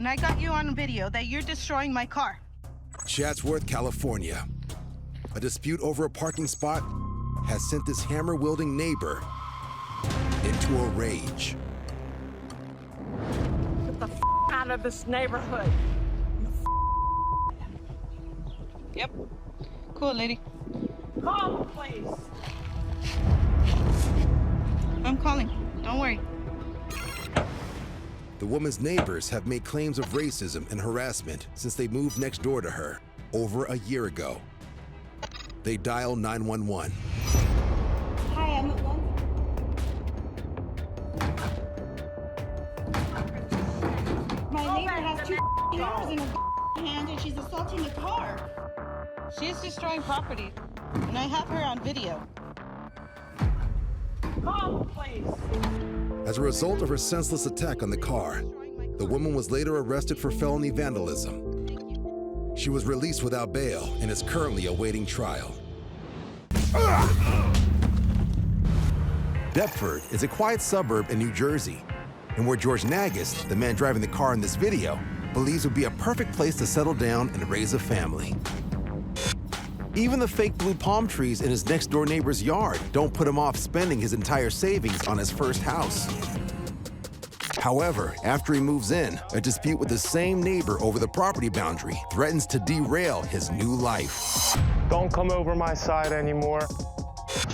and I got you on video that you're destroying my car. Chatsworth, California. A dispute over a parking spot has sent this hammer-wielding neighbor into a rage. Get the out of this neighborhood. Yep. Cool, lady. Call, please. I'm calling. Don't worry. The woman's neighbors have made claims of racism and harassment since they moved next door to her over a year ago. They dial 911. Hi, I'm at one. My neighbor has two hammers in her hand and she's assaulting the car. She's destroying property, and I have her on video. Call, please. As a result of her senseless attack on the car, the woman was later arrested for felony vandalism. She was released without bail and is currently awaiting trial. Deptford is a quiet suburb in New Jersey, and where George Nagus, the man driving the car in this video, believes would be a perfect place to settle down and raise a family. Even the fake blue palm trees in his next-door neighbor's yard don't put him off spending his entire savings on his first house. However, after he moves in, a dispute with the same neighbor over the property boundary threatens to derail his new life. Don't come over my side anymore.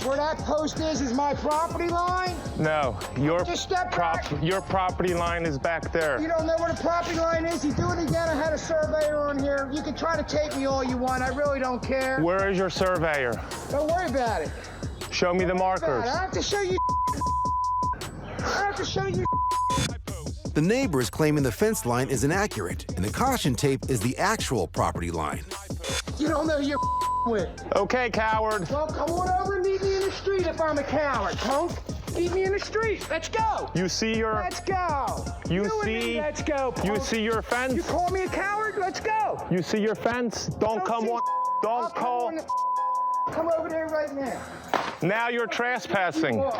Where that post is my property line? No, your Just step back. your property line is back there. You don't know where the property line is? You do it again, I had a surveyor on here. You can try to tape me all you want, I really don't care. Where is your surveyor? Don't worry about it. Show me the markers. I have to show you. I have to show you. The neighbor is claiming the fence line is inaccurate, and the caution tape is the actual property line. You don't know who you're with. Okay, coward. Well, come on over and meet me in the street if I'm a coward, punk. Meet me in the street. Let's go. You see your... Let's go. You and see... me, let's go, punk. You see your fence? You call me a coward? Let's go. You see your fence? Don't come on... I'll Don't call... Come over there right now. Now you're trespassing. I'll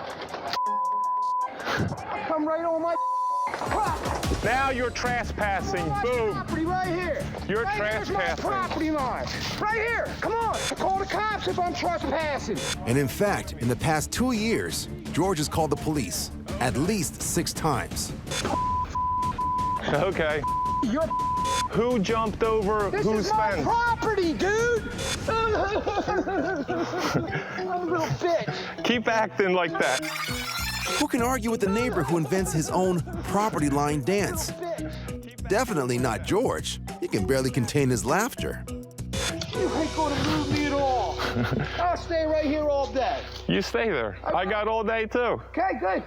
come right on my property. Now you're trespassing. Boom. Property right here. You're right trespassing. Here's my property line. Right here. Come on. I'll call the cops if I'm trespassing. And in fact, in the past 2 years, George has called the police at least 6 times. Okay. You're Who jumped over This whose is my fence? property, dude. I'm a little bitch. Keep acting like that. Who can argue with the neighbor who invents his own property line dance? Definitely not George. He can barely contain his laughter. You ain't gonna move me at all. I'll stay right here all day. You stay there. I got all day too. Okay, good.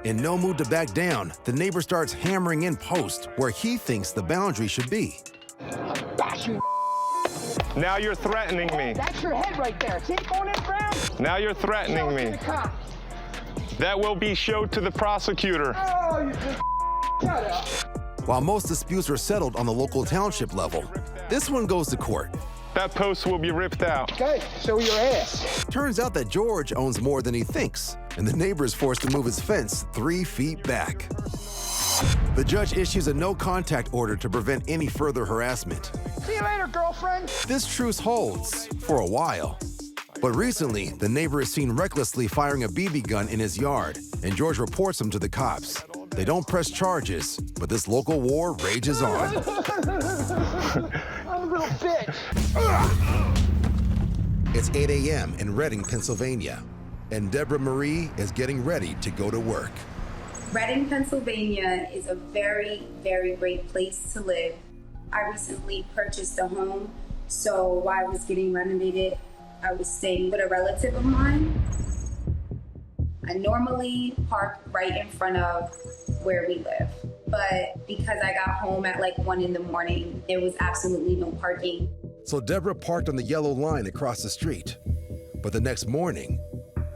In no mood to back down, the neighbor starts hammering in post where he thinks the boundary should be. Bash you. Now you're threatening me. That's your head right there. See it going in the ground? Now you're threatening me. That will be showed to the prosecutor. Oh, you just shut up. While most disputes are settled on the local township level, this one goes to court. That post will be ripped out. Okay, show your ass. Turns out that George owns more than he thinks, and the neighbor is forced to move his fence 3 feet back. The judge issues a no-contact order to prevent any further harassment. See you later, girlfriend. This truce holds for a while. But recently, the neighbor is seen recklessly firing a BB gun in his yard, and George reports him to the cops. They don't press charges, but this local war rages on. I'm a little bitch. It's 8 a.m. in Reading, Pennsylvania, and Deborah Marie is getting ready to go to work. Reading, Pennsylvania is a very, very great place to live. I recently purchased a home, so while I was getting renovated, I was staying with a relative of mine. I normally park right in front of where we live, but because I got home at like 1 in the morning, there was absolutely no parking. So Deborah parked on the yellow line across the street. But the next morning,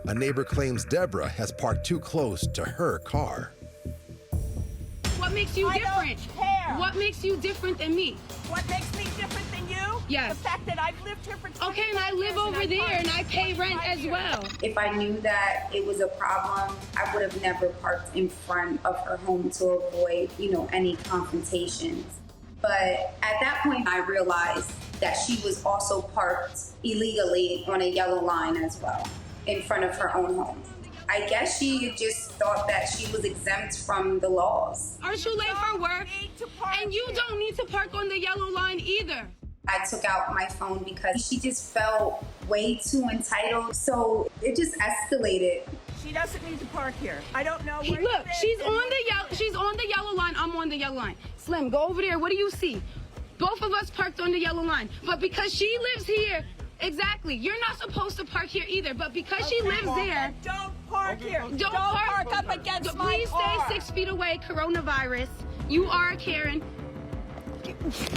a neighbor claims Deborah has parked too close to her car. What makes you different? I don't care. What makes you different than me? What makes me different than you? Yes. The fact that I've lived here for 20 Okay, and I live over there and I pay rent as well. If I knew that it was a problem, I would have never parked in front of her home to avoid, any confrontations. But at that point, I realized that she was also parked illegally on a yellow line as well, in front of her own home. I guess she just thought that she was exempt from the laws. Aren't you late for work? And you don't need to park on the yellow line either. I took out my phone because she just felt way too entitled. So it just escalated. She doesn't need to park here. I don't know where Look, she's on the yellow line. I'm on the yellow line. Slim, go over there. What do you see? Both of us parked on the yellow line. But because she lives here, exactly, you're not supposed to park here either. But because she lives there, don't park here. Don't park up against my please car. stay 6 feet away. Coronavirus. You are a Karen.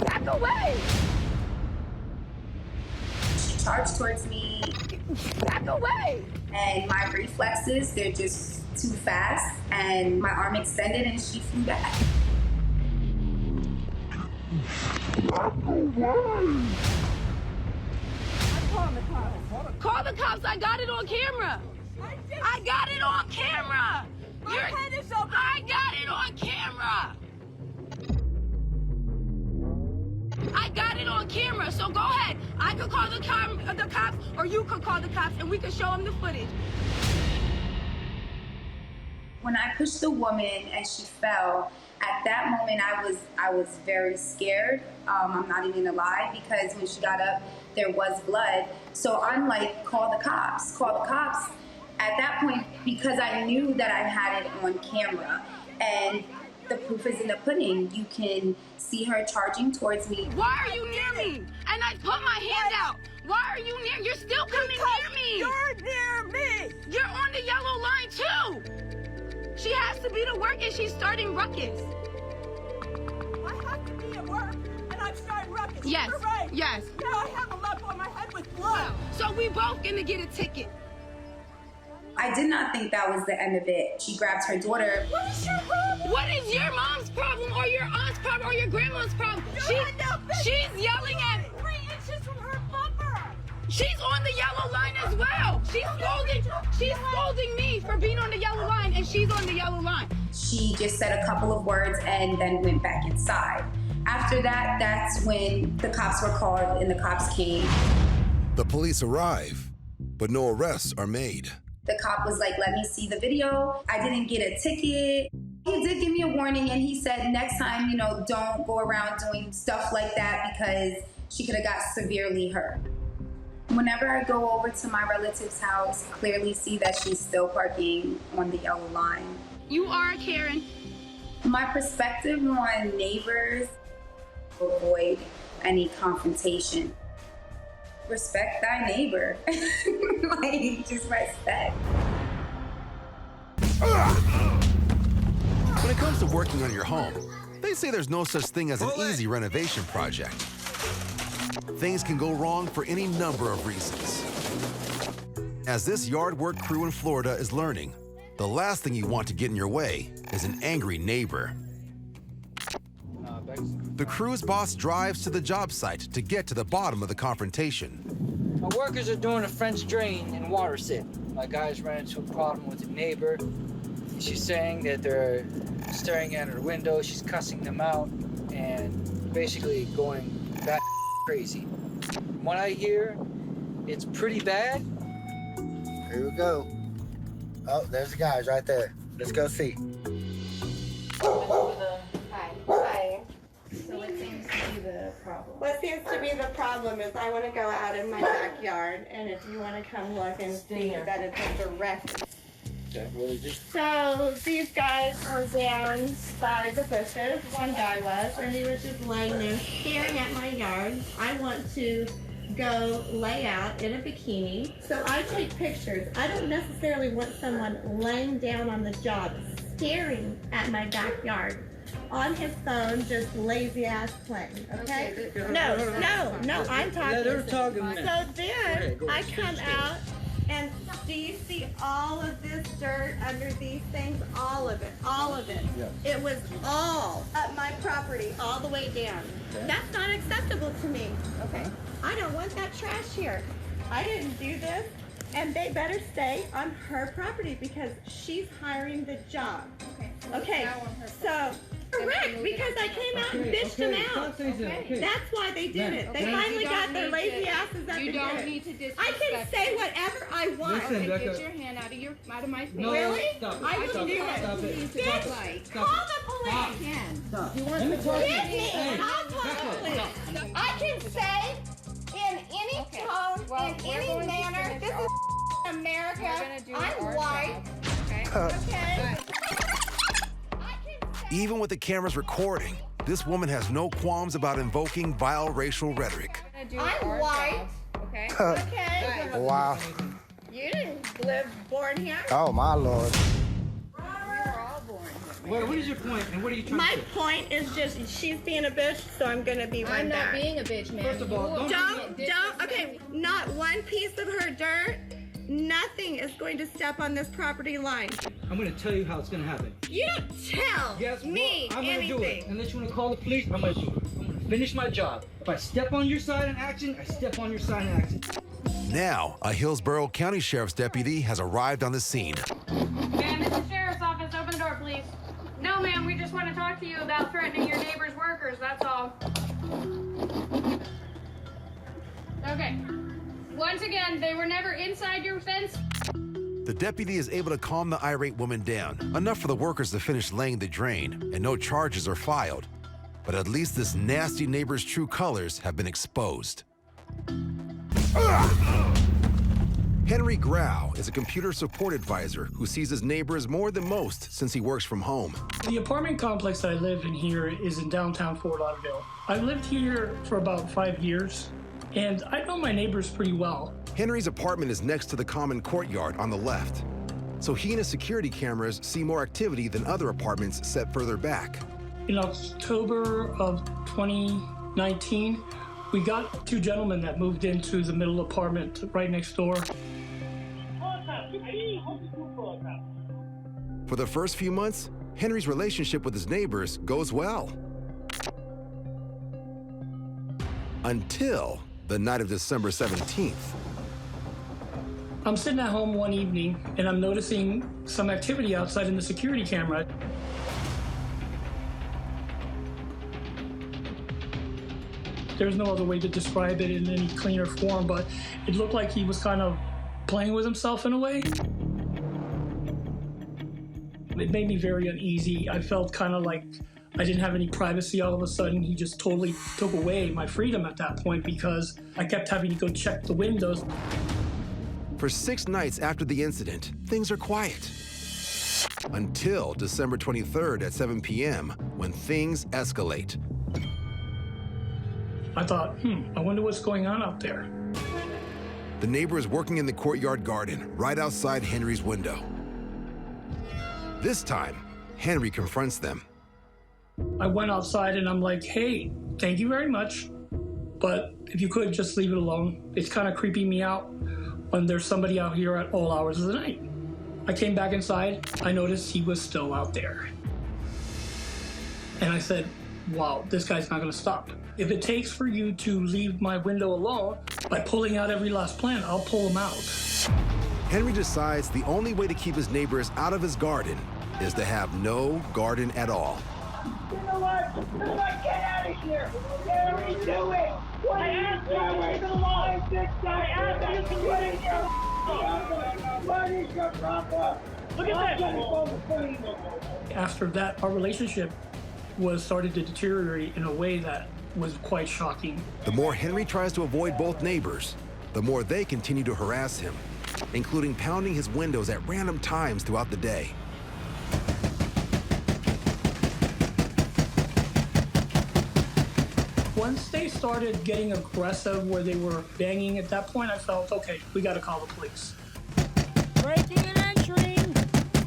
Back away. She charged towards me. Back away. And my reflexes, they're just too fast. And my arm extended and she flew back. Call the cops. I got it on camera. I got it on camera. My head is open. I got it on camera. I got it on camera, so go ahead. I could call the cops, or you could call the cops, and we could show them the footage. When I pushed the woman and she fell, at that moment I was very scared. I'm not even gonna lie, because when she got up, there was blood. So I'm like, call the cops, call the cops. At that point, because I knew that I had it on camera, and the proof is in the pudding. You can see her charging towards me. Why are you near me? And I put my hand out. Why are you near? You're still coming near me. You're near me. You're on the yellow line too. She has to be to work and she's starting ruckus. I have to be at work and I'm starting ruckus. Yes. You're right. Yes. Yeah, I have a lump on my head with blood. So we both gonna get a ticket. I did not think that was the end of it. She grabbed her daughter. What is your problem? What is your mom's problem or your aunt's problem or your grandma's problem? She's yelling at me. 3 inches from her bumper. She's on the yellow line as well. She's scolding me for being on the yellow line, and she's on the yellow line. She just said a couple of words and then went back inside. After that, that's when the cops were called and the cops came. The police arrive, but no arrests are made. The cop was like, let me see the video. I didn't get a ticket. He did give me a warning and he said, next time, don't go around doing stuff like that because she could have got severely hurt. Whenever I go over to my relative's house, clearly see that she's still parking on the yellow line. You are a Karen. My perspective on neighbors, avoid any confrontation. Respect thy neighbor. Just respect. When it comes to working on your home, they say there's no such thing as an easy renovation project. Things can go wrong for any number of reasons. As this yard work crew in Florida is learning, the last thing you want to get in your way is an angry neighbor. The crew's boss drives to the job site to get to the bottom of the confrontation. My workers are doing a French drain and water sit. My guys ran into a problem with a neighbor. She's saying that they're staring at her window, she's cussing them out, and basically going bat crazy. From what I hear, it's pretty bad. Here we go. Oh, there's the guys right there. Let's go see. Hi. So what seems to be the problem? What seems to be the problem is I want to go out in my backyard, and if you want to come look and see that it's a direct. Okay, what is it? So these guys were down by the bushes, one guy was, and he was just laying there staring at my yard. I want to go lay out in a bikini, so I take pictures. I don't necessarily want someone laying down on the job, staring at my backyard on his phone, just lazy ass playing, okay? No, I'm talking. Let her talk a minute. So then I come out, and do you see all of this dirt under these things? All of it. Yeah. It was all up my property, all the way down. Okay. That's not acceptable to me. Okay. I don't want that trash here. I didn't do this, and they better stay on her property because she's hiring the job. Okay. So correct because I came out and bitched them out. That's why they did it. They finally got their lazy asses up and did it. You don't need to disrespect. I can say whatever I want. Listen, Becca. Get your hand out of my face. No, Really? stop it. I will Stop do it. it. Stop it. Bitch, Stop call it. the police. Stop. Hit me and I'll call the police. I can say in any tone, in any manner, this is America. I'm white. Okay? Even with the cameras recording, this woman has no qualms about invoking vile racial rhetoric. I'm white. Okay? Okay? Wow. You didn't born here. Oh, my Lord. What is your point, and what are you trying My to say? point is just she's being a bitch, so I'm gonna be one I'm not back. being a bitch, man. First of all, Don't, okay, not one piece of her dirt, nothing is going to step on this property line. I'm going to tell you how it's going to happen. You don't tell me I'm going to do it. anything. Unless you want to call the police, I'm going to do it. I'm going to finish my job. If I step on your side in action, I step on your side in action. Now, a Hillsborough County Sheriff's deputy has arrived on the scene. Ma'am, this is Sheriff's Office. Open the door, please. No, ma'am, we just want to talk to you about threatening your neighbor's workers, that's all. Okay. Once again, they were never inside your fence. The deputy is able to calm the irate woman down, enough for the workers to finish laying the drain, and no charges are filed. But at least this nasty neighbor's true colors have been exposed. Henry Grau is a computer support advisor who sees his neighbors more than most since he works from home. The apartment complex that I live in here is in downtown Fort Lauderdale. I've lived here for about 5 years, and I know my neighbors pretty well. Henry's apartment is next to the common courtyard on the left, so he and his security cameras see more activity than other apartments set further back. In October of 2019, we got 2 gentlemen that moved into the middle apartment right next door. For the first few months, Henry's relationship with his neighbors goes well. Until the night of December 17th. I'm sitting at home one evening and I'm noticing some activity outside in the security camera. There's no other way to describe it in any cleaner form, but it looked like he was kind of playing with himself in a way. It made me very uneasy. I felt kind of like I didn't have any privacy all of a sudden. He just totally took away my freedom at that point because I kept having to go check the windows. For 6 nights after the incident, things are quiet. Until December 23rd at 7 p.m., when things escalate. I thought, I wonder what's going on out there. The neighbor is working in the courtyard garden, right outside Henry's window. This time, Henry confronts them. I went outside and I'm like, hey, thank you very much, but if you could just leave it alone. It's kind of creeping me out when there's somebody out here at all hours of the night. I came back inside, I noticed he was still out there. And I said, wow, this guy's not gonna stop. If it takes for you to leave my window alone by pulling out every last plant, I'll pull them out. Henry decides the only way to keep his neighbors out of his garden is to have no garden at all. You know what? Get out of here! What are you doing? I asked you to leave it alone! I asked you to leave it alone! What is your problem? Look at this! After that, our relationship was started to deteriorate in a way that was quite shocking. The more Henry tries to avoid both neighbors, the more they continue to harass him, including pounding his windows at random times throughout the day. Once they started getting aggressive where they were banging, at that point I felt, okay, we gotta call the police. Breaking and entering!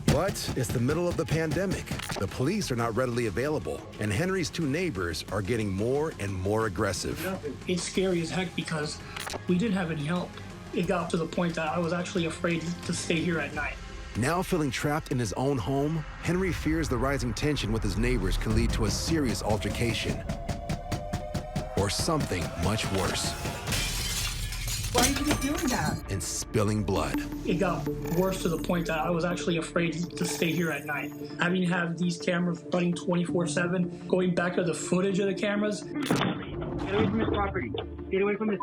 But it's the middle of the pandemic. The police are not readily available, and Henry's 2 neighbors are getting more and more aggressive. It's scary as heck because we didn't have any help. It got to the point that I was actually afraid to stay here at night. Now feeling trapped in his own home, Henry fears the rising tension with his neighbors can lead to a serious altercation. Or something much worse. Why do you keep doing that? and spilling blood. It got worse to the point that I was actually afraid to stay here at night. Having to have these cameras running 24/7, going back to the footage of the cameras. Get away from this property. Get away from this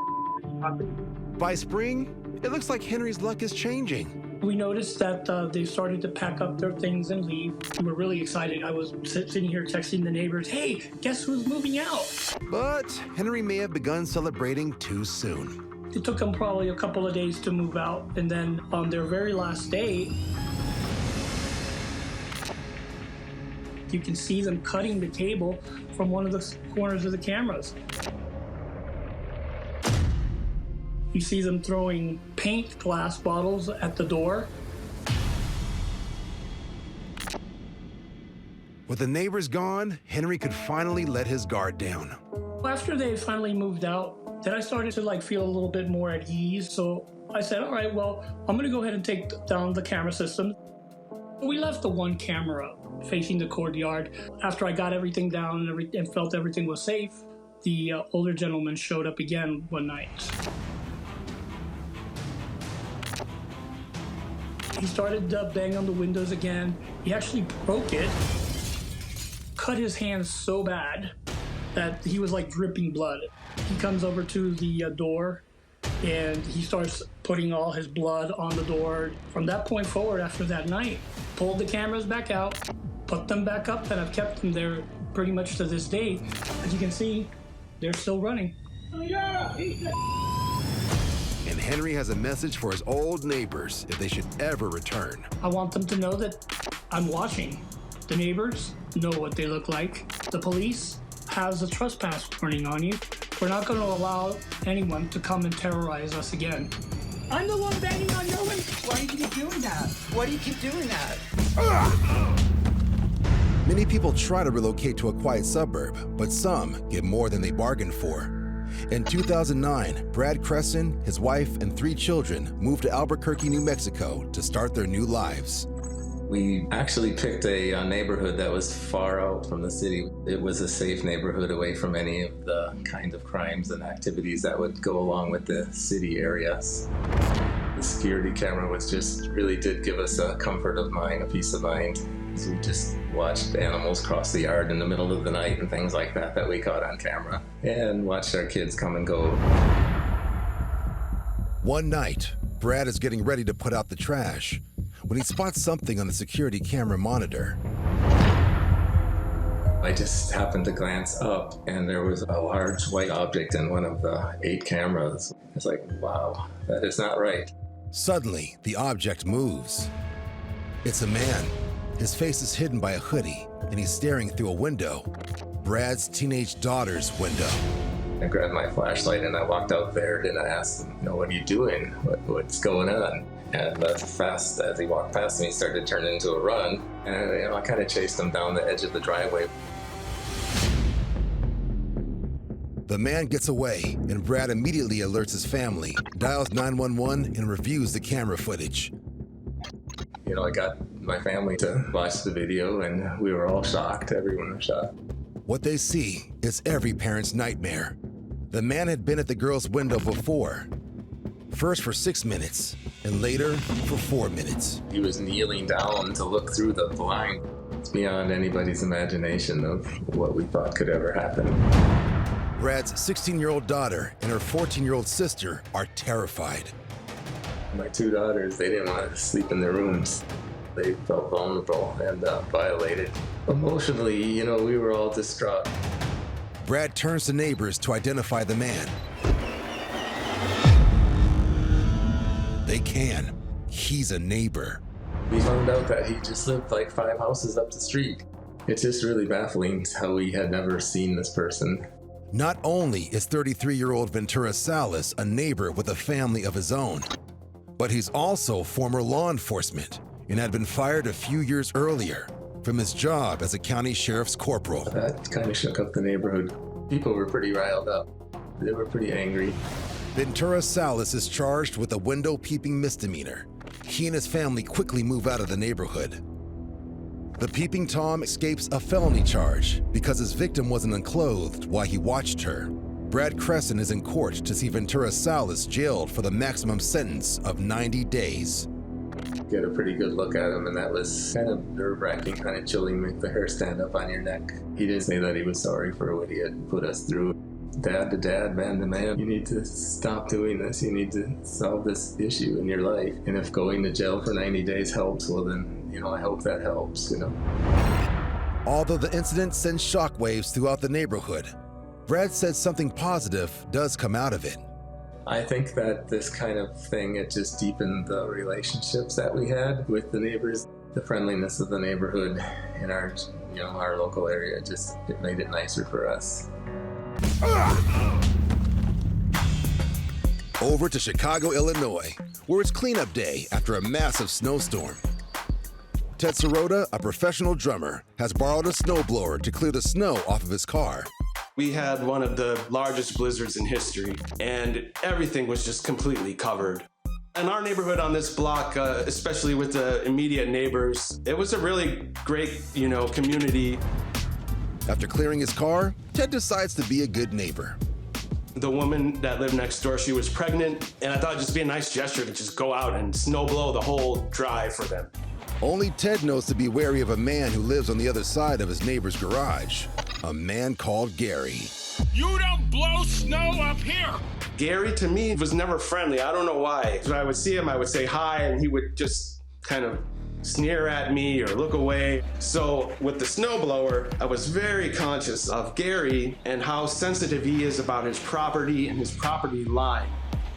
property. By spring, it looks like Henry's luck is changing. We noticed that they started to pack up their things and leave. We were really excited. I was sitting here texting the neighbors, hey, guess who's moving out? But Henry may have begun celebrating too soon. It took them probably a couple of days to move out, and then on their very last day, you can see them cutting the cable from one of the corners of the cameras. You see them throwing paint glass bottles at the door. With the neighbors gone, Henry could finally let his guard down. After they finally moved out, then I started to feel a little bit more at ease. So I said, all right, well, I'm gonna go ahead and take down the camera system. We left the one camera facing the courtyard. After I got everything down and felt everything was safe, the older gentleman showed up again one night. He started banging on the windows again. He actually broke it, cut his hand so bad that he was dripping blood. He comes over to the door and he starts putting all his blood on the door. From that point forward, after that night, pulled the cameras back out, put them back up, and I've kept them there pretty much to this day. As you can see, they're still running. And Henry has a message for his old neighbors if they should ever return. I want them to know that I'm watching. The neighbors know what they look like. The police has a trespass warning on you. We're not going to allow anyone to come and terrorize us again. I'm the one banging on your window. Why do you keep doing that? Why do you keep doing that? Many people try to relocate to a quiet suburb, but some get more than they bargained for. In 2009, Brad Cresson, his wife, and 3 children moved to Albuquerque, New Mexico to start their new lives. We actually picked a neighborhood that was far out from the city. It was a safe neighborhood away from any of the kind of crimes and activities that would go along with the city areas. The security camera really did give us a comfort of mind, a peace of mind. So we just watched animals cross the yard in the middle of the night and things like that we caught on camera, and watched our kids come and go. One night, Brad is getting ready to put out the trash when he spots something on the security camera monitor. I just happened to glance up, and there was a large white object in one of the 8 cameras. It's like, wow, that is not right. Suddenly, the object moves. It's a man. His face is hidden by a hoodie, and he's staring through a window. Brad's teenage daughter's window. I grabbed my flashlight and I walked out there and I asked him, what are you doing? What's going on? And fast as he walked past me, he started turning into a run. And I kind of chased him down the edge of the driveway. The man gets away, and Brad immediately alerts his family, dials 911, and reviews the camera footage. I got my family to watch the video, and we were all shocked. Everyone was shocked. What they see is every parent's nightmare. The man had been at the girl's window before, first for 6 minutes, and later for 4 minutes. He was kneeling down to look through the blind. It's beyond anybody's imagination of what we thought could ever happen. Brad's 16-year-old daughter and her 14-year-old sister are terrified. My 2 daughters, they didn't want to sleep in their rooms. They felt vulnerable and violated. Emotionally, we were all distraught. Brad turns to neighbors to identify the man. They can. He's a neighbor. We found out that he just lived 5 houses up the street. It's just really baffling how we had never seen this person. Not only is 33-year-old Ventura Salas a neighbor with a family of his own, but he's also former law enforcement and had been fired a few years earlier from his job as a county sheriff's corporal. That kind of shook up the neighborhood. People were pretty riled up. They were pretty angry. Ventura Salas is charged with a window peeping misdemeanor. He and his family quickly move out of the neighborhood. The Peeping Tom escapes a felony charge because his victim wasn't unclothed while he watched her. Brad Crescent is in court to see Ventura Salas jailed for the maximum sentence of 90 days. Get a pretty good look at him, and that was kind of nerve-wracking, kind of chilling, make the hair stand up on your neck. He didn't say that he was sorry for what he had put us through. Dad to dad, man to man, you need to stop doing this. You need to solve this issue in your life. And if going to jail for 90 days helps, well then, I hope that helps, Although the incident sends shockwaves throughout the neighborhood, Brad said something positive does come out of it. I think that this kind of thing, it just deepened the relationships that we had with the neighbors. The friendliness of the neighborhood in our, our local area, it made it nicer for us. Over to Chicago, Illinois, where it's cleanup day after a massive snowstorm. Ted Sirota, a professional drummer, has borrowed a snowblower to clear the snow off of his car. We had one of the largest blizzards in history, and everything was just completely covered. In our neighborhood on this block, especially with the immediate neighbors, it was a really great, community. After clearing his car, Ted decides to be a good neighbor. The woman that lived next door, she was pregnant, and I thought it'd just be a nice gesture to just go out and snow blow the whole drive for them. Only Ted knows to be wary of a man who lives on the other side of his neighbor's garage. A man called Gary. You don't blow snow up here! Gary, to me, was never friendly. I don't know why. When I would see him, I would say hi, and he would just kind of sneer at me or look away. So with the snowblower, I was very conscious of Gary and how sensitive he is about his property and his property line.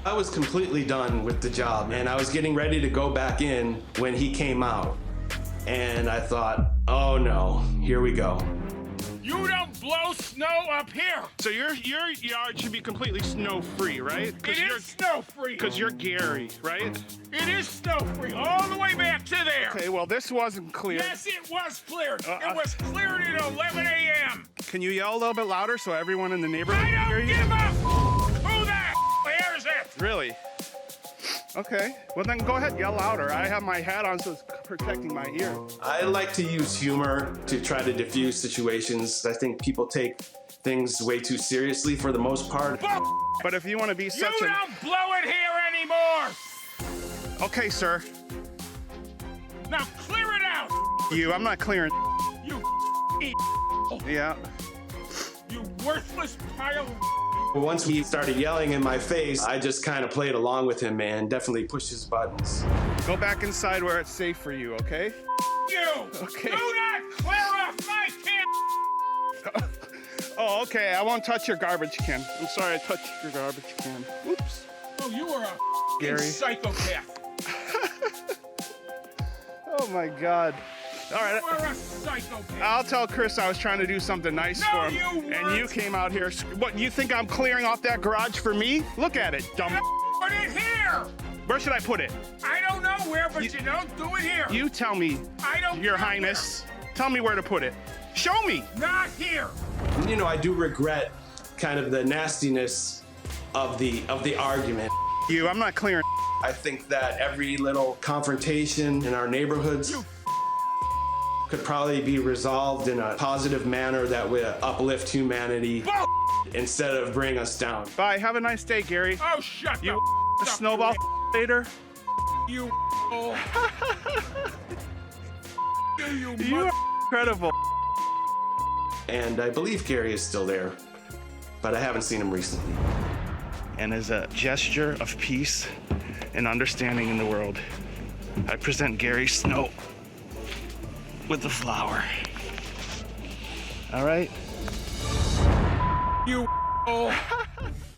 I was completely done with the job, and I was getting ready to go back in when he came out. And I thought, oh no, here we go. You don't blow snow up here! So your yard should be completely snow-free, right? It is snow-free! Because you're Gary, right? It is snow-free, all the way back to there! Okay, well, this wasn't cleared. Yes, it was cleared! It was cleared at 11 a.m. Can you yell a little bit louder so everyone in the neighborhood can hear you? I don't give a who the hears it! Really? Okay, well then go ahead, yell louder. I have my hat on, so it's protecting my ear. I like to use humor to try to diffuse situations. I think people take things way too seriously for the most part. But if you want to be such You don't blow it here anymore! Okay, sir. Now clear it out! I'm not clearing. You Yeah. You worthless pile of Once he started yelling in my face, I just kind of played along with him, man. Definitely pushed his buttons. Go back inside where it's safe for you, okay? You! Okay. Do not clear off my can! Oh, okay. I won't touch your garbage can. I'm sorry I touched your garbage can. Oops. Oh, you are a Gary. psychopath. Oh my God. All right. You are a psychopath. I'll tell Chris I was trying to do something nice for him. You weren't. And you came out here. What, you think I'm clearing off that garage for me? Look at it, dumb. Put it here! Where should I put it? I don't know where, but you don't do it here. You tell me, I don't Your know Highness. Tell me where to put it. Show me. Not here. I do regret kind of the nastiness of the argument. I'm not clearing. I think that every little confrontation in our neighborhoods could probably be resolved in a positive manner that would uplift humanity instead of bring us down. Bye. Have a nice day, Gary. Oh, shut you the snowball later. You You are incredible. And I believe Gary is still there, but I haven't seen him recently. And as a gesture of peace and understanding in the world, I present Gary Snow with the flower. All right? You